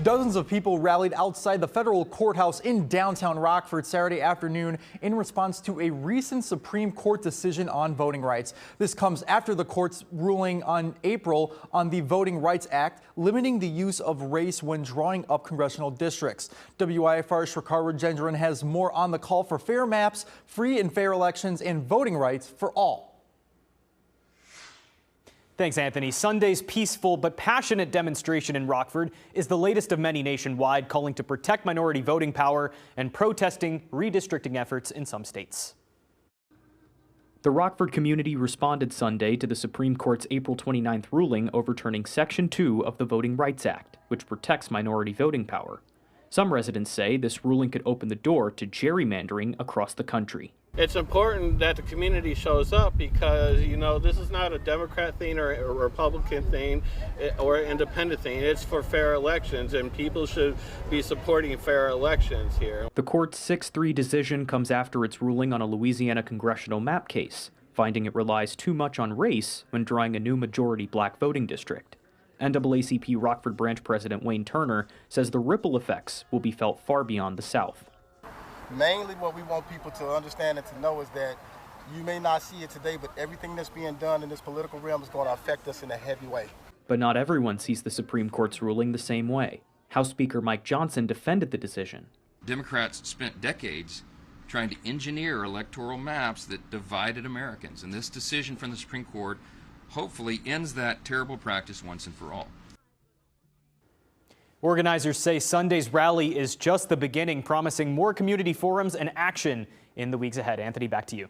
Dozens of people rallied outside the federal courthouse in downtown Rockford Saturday afternoon in response to a recent Supreme Court decision on voting rights. This comes after the court's ruling on April on the Voting Rights Act, limiting the use of race when drawing up congressional districts. WIFR's Shakar Rajendran has more on the call for fair maps, free and fair elections, and voting rights for all. Thanks, Anthony. Sunday's peaceful but passionate demonstration in Rockford is the latest of many nationwide, calling to protect minority voting power and protesting redistricting efforts in some states. The Rockford community responded Sunday to the Supreme Court's April 29th ruling overturning Section 2 of the Voting Rights Act, which protects minority voting power. Some residents say this ruling could open the door to gerrymandering across the country. It's important that the community shows up because, this is not a Democrat thing or a Republican thing or an independent thing. It's for fair elections, and people should be supporting fair elections here. The court's 6-3 decision comes after its ruling on a Louisiana congressional map case, finding it relies too much on race when drawing a new majority black voting district. NAACP Rockford branch president Wayne Turner says the ripple effects will be felt far beyond the South. Mainly what we want people to understand and to know is that you may not see it today, but everything that's being done in this political realm is going to affect us in a heavy way. But not everyone sees the Supreme Court's ruling the same way. House Speaker Mike Johnson defended the decision. Democrats spent decades trying to engineer electoral maps that divided Americans, and this decision from the Supreme Court hopefully ends that terrible practice once and for all. Organizers say Sunday's rally is just the beginning, promising more community forums and action in the weeks ahead. Anthony, back to you.